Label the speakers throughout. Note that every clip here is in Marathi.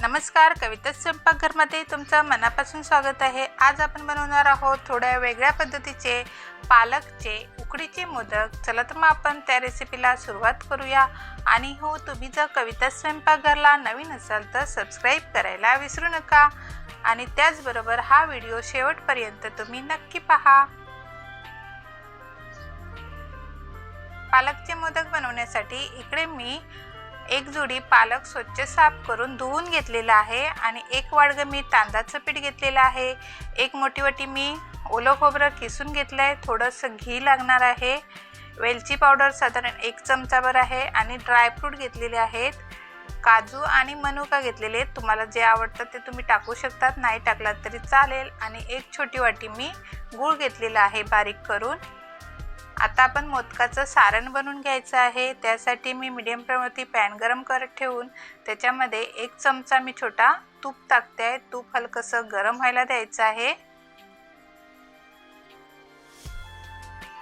Speaker 1: नमस्कार, कविता स्वयंपाकघरमध्ये तुमचं मनापासून स्वागत आहे। आज आपण बनवणार आहोत थोड्या वेगळ्या पद्धतीचे पालकचे उकडीचे मोदक। चला तर मग आपण त्या रेसिपीला सुरुवात करूया। आणि हो, तुम्ही जर कविता स्वयंपाकघरला नवीन असाल तर सबस्क्राईब करायला विसरू नका आणि त्याचबरोबर हा व्हिडिओ शेवटपर्यंत तुम्ही नक्की पहा। पालकचे मोदक बनवण्यासाठी इकडे मी एक जोडी पालक स्वच्छ साफ करून धुवून घेतलेला आहे आणि एक वाडगं मी तांदळाचं पीठ घेतलेलं आहे। एक मोठी वाटी मी ओलं खोबरं किसून घेतलं आहे। थोडंसं घी लागणार आहे। वेलची पावडर साधारण 1 चमचाभर आहे आणि ड्रायफ्रूट घेतलेले आहेत। काजू आणि मनुका घेतलेले आहेत। तुम्हाला जे आवडतं ते तुम्ही टाकू शकतात, नाही टाकलात तरी चालेल। आणि एक छोटी वाटी मी गूळ घेतलेला आहे बारीक करून। आता आपण मोदकाचं सारण बनवून घ्यायचं आहे। त्यासाठी मी मीडियम फ्लेमवरती पॅन गरम करत ठेवून त्याच्यामध्ये 1 चमचा मी छोटा तूप टाकते आहे। तूप हलकसं गरम व्हायला द्यायचं आहे।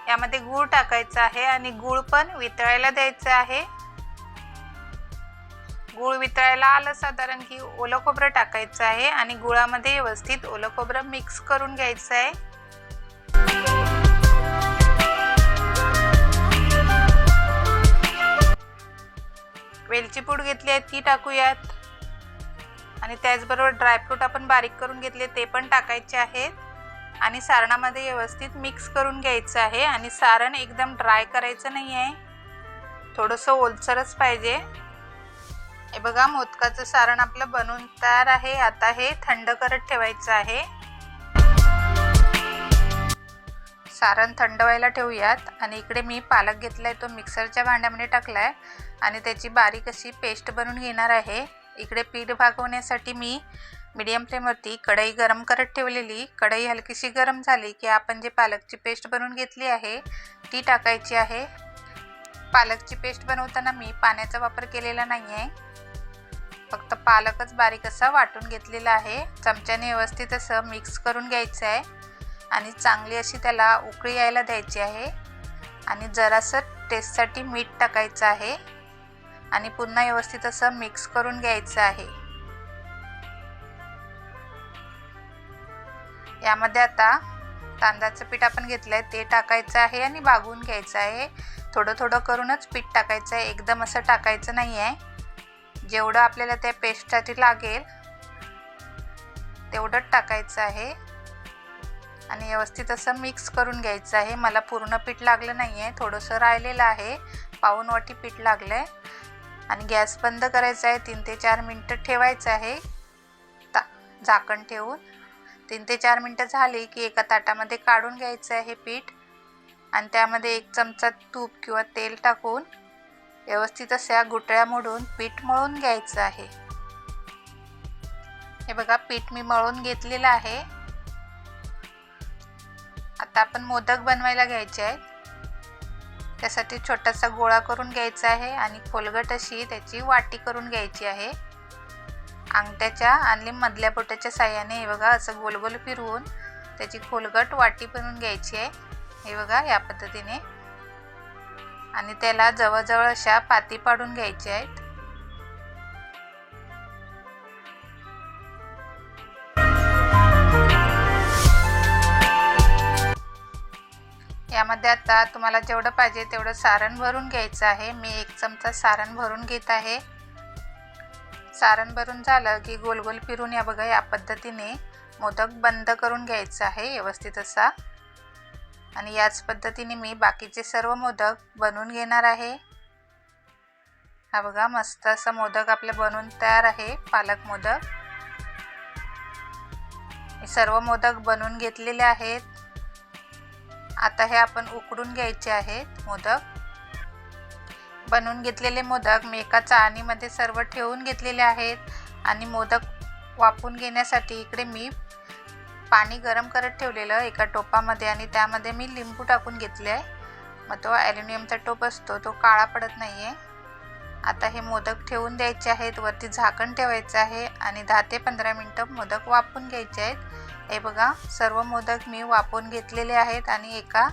Speaker 1: यामध्ये गूळ टाकायचा आहे आणि गूळ पण वितळायला द्यायचा आहे। गूळ वितळायला आलं साधारण की ओलं खोबरं टाकायचं आहे आणि गुळामध्ये व्यवस्थित ओलं खोबरं मिक्स करून घ्यायचं आहे। वेलची पूड घेतली आहे ती टाकूयात आणि त्याचबरोबर ड्रायफ्रूट आपण बारीक करून घेतले ते पण टाकायचे आहेत आणि सारणामध्ये व्यवस्थित मिक्स करून घ्यायचं आहे। आणि सारण एकदम ड्राय करायचं नाही आहे, थोडंसं ओलसरच पाहिजे। हे बघा, मोदकाचं सारण आपलं बनवून तयार आहे। आता हे थंड करत ठेवायचं आहे। सारण थंड व्हायला ठेवूयात आणि इकडे मी पालक घेतलाय तो मिक्सरच्या भांड्यामध्ये टाकलाय आणि त्याची बारीक अशी पेस्ट बनवून घेणार आहे। इकडे पीठ भागवण्यासाठी मी मीडियम फ्लेमवरती कढई गरम करत ठेवलेली। कढई हलकीशी गरम झाली की आपण जे पालकची पेस्ट बनवून घेतली आहे ती टाकायची आहे। पालकची पेस्ट बनवताना मी पाण्याचा वापर केलेला नाही आहे, फक्त पालकच बारीक असा वाटून घेतलेला आहे। चमच्याने व्यवस्थित असं मिक्स करून घ्यायचं आहे आणि चांगली अशी त्याला उकळी यायला द्यायची आहे आणि जरासं टेस्टसाठी मीठ टाकायचं आहे आणि पुन्हा व्यवस्थित असं मिक्स करून घ्यायचं आहे। यामध्ये आता तांदळाचं पीठ आपण घेतलंय ते टाकायचं आहे आणि भागवून घ्यायचं आहे। थोडं थोडं करूनच पीठ टाकायचं आहे, एकदम असं टाकायचं नाही आहे। जेवढं आपल्याला त्या पेस्टसाठी लागेल तेवढंच टाकायचं आहे आणि व्यवस्थित असं मिक्स करून घ्यायचं आहे। मला पूर्ण पीठ लागलं नाही आहे, थोडंसं राहिलेलं आहे, पाऊण वाटी पीठ लागलंय। आणि गॅस बंद करायचा आहे, 3 ते 4 मिनिटं ठेवायचं आहे झाकण ठेवून। 3 ते 4 मिनिटं झाली की एका ताटामध्ये काढून घ्यायचं आहे पीठ आणि त्यामध्ये 1 चमचा तूप किंवा तेल टाकून व्यवस्थित अशा गुठळ्या मोडून पीठ मळून घ्यायचं आहे। हे बघा, पीठ मी मळून घेतलेलं आहे। आता आपण मोदक बनवायला घ्यायचे आहेत। त्यासाठी छोटासा गोळा करून घ्यायचा आहे आणि खोलगट अशी त्याची वाटी करून घ्यायची आहे। अंगठ्याच्या आणि मधल्या बोटाच्या साहाय्याने हे बघा असं गोल गोल फिरवून त्याची खोलगट वाटी बनवून घ्यायची आहे। हे बघा या पद्धतीने आणि त्याला जवळजवळ अशा पाती पाडून घ्यायच्या आहेत। यामध्ये आता तुम्हाला जेवढं पाहिजे तेवढं सारण भरून घ्यायचं आहे। मी 1 चमचा सारण भरून घेत आहे। सारण भरून झालं की गोल गोल फिरून या बघा या पद्धतीने मोदक बंद करून घ्यायचं आहे व्यवस्थित असा। आणि याच पद्धतीने मी बाकीचे सर्व मोदक बनवून घेणार आहे। हा बघा, मस्त असा मोदक आपले बनवून तयार आहे, पालक मोदक। हे सर्व मोदक बनवून घेतलेले आहेत। आता हे आपण उकडून घ्यायचे आहेत मोदक। बनवून घेतलेले मोदक मी एका चाळणीमध्ये सर्व ठेवून घेतलेले आहेत आणि मोदक वाफवून घेण्यासाठी इकडे मी पाणी गरम करत ठेवलेलं एका टोपामध्ये आणि त्यामध्ये मी लिंबू टाकून घेतले आहे। मग तो ॲल्युमिनियमचा टोप असतो तो काळा पडत नाही आहे। आता हे मोदक ठेवून द्यायचे आहेत, वरती झाकण ठेवायचं आहे आणि 10 ते 15 मिनिटं मोदक वाफवून घ्यायचे आहेत। हे बघा, सर्व मोदक मी वाफवून घेतलेले आहेत आणि एका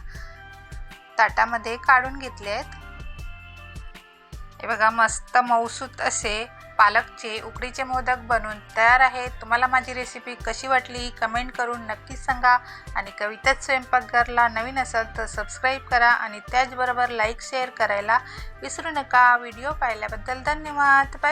Speaker 1: ताटामध्ये काढून घेतले आहेत। हे बघा, मस्त मऊसूत असे पालकचे उकडीचे मोदक बनून तयार आहेत। तुम्हाला माझी रेसिपी कशी वाटली कमेंट करून नक्कीच सांगा आणि कविताच स्वयंपाकघरला नवीन असाल तर सबस्क्राईब करा आणि त्याचबरोबर लाईक शेअर करायला विसरू नका। व्हिडिओ पाहिल्याबद्दल धन्यवाद। बाय।